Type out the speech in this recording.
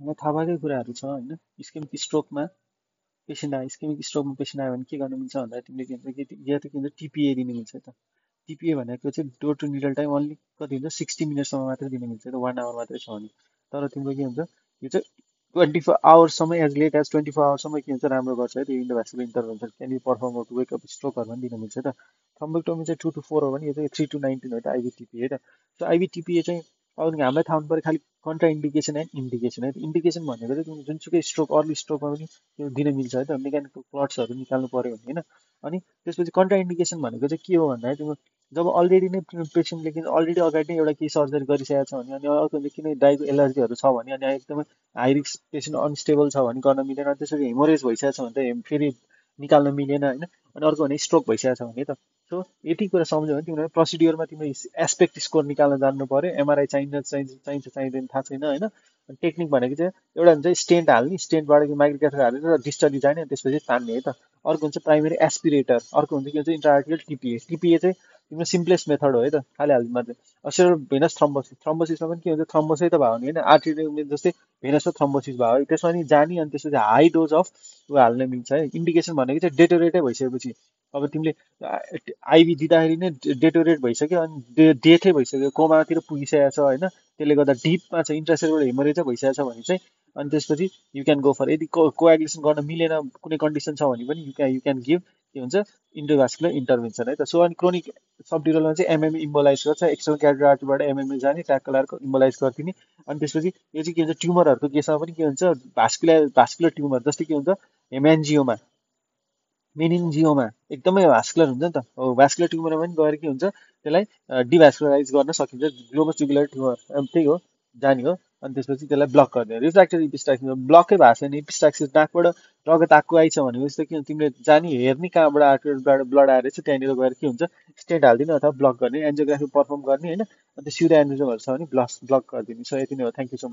मलाई थाहा भएकै कुराहरू छ होइन। इस्केमिक स्ट्रोकमा पेसेन्ट आयो, इस्केमिक स्ट्रोकमा पेसेन्ट आयो भने के गर्नु मिल्छ भन्दा तिमीले के भन्छ कि या त के भन्छ टिपिए दिनु मिल्छ त। टिपिए भनेको चाहिँ door to needle time only कति हुन्छ 60 मिनटसम्म मात्रै दिनु मिल्छ त, 1 आवर मात्रै छ भने। तर तिम्रो के हुन्छ यो चाहिँ 24 आवरसम्म, एज लेट एज 24 आवरसम्म के हुन्छ राम्रो गर्छ है त्यो endovascular intervention, can be perform to wake up स्ट्रोकहरू पनि दिनु मिल्छ त। थ्रम्बोटोमी चाहिँ 2 to 4 हो भने यो चाहिँ 3 to 19 हो त आइबिटिपिए त। सो आइबिटिपिए चाहिँ अब हामीलाई थाहा हुनु पऱ्यो खालि कन्ट्रा इन्डिकेसन एन्ड इन्डिकेसन है। इन्डिकेसन भनेको चाहिँ तिम्रो जुनसुकै स्ट्रोक अर्ली स्ट्रोकमा पनि त्यो दिन मिल्छ है त, मेकानिकल क्लट्सहरू निकाल्नु पऱ्यो भने होइन। अनि त्यसपछि कन्ट्रा इन्डिकेसन भनेको चाहिँ के हो भन्दाखेरि तिम्रो जब अलरेडी नै पेसेन्टले किन अलरेडी अगाडि नै एउटा केही सर्जरी गरिसकेको छ भने, अनि अर्को किन ड्राइको एलर्जीहरू छ भने, अनि एकदमै हाई रिस्क पेसेन्ट अनस्टेबल छ भने गर्न मिलेन, त्यसरी हेमोरेज भइसकेको छ भने त फेरि निकाल्न मिलेन होइन। अनि अर्को भने स्ट्रोक भइसकेको छ भने त। सो यति कुरा सम्झ्यो भने तिमीलाई प्रोसिड्युरमा तिम्रो एस्पेक्ट स्कोर निकाल्न जान्नु पऱ्यो, एमआरआई चाहिन्छ चाहिँदैन थाहा छैन होइन। अनि टेक्निक भनेको चाहिँ एउटा हुन्छ स्टेन्ट हाल्ने, स्टेन्टबाट माइक्रोक्याथर हालेर डिस्टली जाने अनि त्यसपछि तान्ने है त। अर्को हुन्छ प्राइमेरी एस्पिरेटर, अर्को हुन्छ के भन्छ इन्ट्राआर्टिकल टिपिए। टिपिए चाहिँ तिम्रो सिम्पलेस्ट मेथड हो है त, खालि हाल्नु मात्रै। सेरो भेनस थ्रम्बोसिस, थ्रम्बोसिसमा पनि के हुन्छ थ्रम्बोसै त भयो नि होइन, आर्टेरियल जस्तै भेनसमा थ्रम्बोसिस भयो, त्यसमा नि जाने अनि त्यसपछि हाई डोज अफ ऊ हाल्न मिल्छ है। इन्डिकेसन भनेको चाहिँ डेटोरेटै भइसकेपछि, अब तिमीले आइबी दिँदाखेरि नै डेटोरेट भइसक्यो अनि डेथै भइसक्यो, कोमातिर पुगिसकेको छ होइन, त्यसले गर्दा डिपमा छ इन्ट्रासेलुलर हेमोरेजै भइसकेको छ भने चाहिँ अनि त्यसपछि यु क्यान गो फर, यदि कोएगुलेसन गर्न मिलेन कुनै कन्डिसन छ भने पनि यु क्यान गिभ के भन्छ इन्डोभास्कुलर इन्टरभेन्सन है त। सो अनि क्रोनिक सबड्युरलमा चाहिँ एमएमए इम्बोलाइज गर्छ, एक्सटर्नल क्यारोटिड आर्टरीबाट एमएमए जाने ट्याकल आर्को इम्बोलाइज गरिदिने। अनि त्यसपछि यो चाहिँ के हुन्छ ट्युमरहरूको केसमा पनि के हुन्छ भास्कुलर ट्युमर जस्तै के हुन्छ हेमेन्जियोमा, मेनिन्जियोमा एकदमै भास्कुलर हुन्छ नि त हो, भास्कुलर ट्युमरमा पनि गएर के हुन्छ त्यसलाई डिभास्कुलराइज गर्न सकिन्छ, ग्लोबस ट्युबुलर ट्युमर त्यही हो जाने हो। अनि त्यसपछि त्यसलाई ब्लक गरिदियो, रिफ्र्याक्टरी इपिस्टाक्सिस ब्लकै भएको छैन, इपिस्टाक्सिस नाकबाट रगत आएको आइछ भनेपछि त के हुन्छ तिमीले जाने हेर्ने कहाँबाट आर्टरीबाट ब्लड आएर चाहिँ त्यहाँनिर गएर के हुन्छ स्टेन्ट हालिदिने अथवा ब्लक गर्ने, एन्जियोग्राफी पर्फर्म गर्ने होइन। अनि त्यो सिरो एन्जियोमहरू छ भने ब्लक गरिदिने। सो यति नै हो, थ्याङ्क यू सो मच।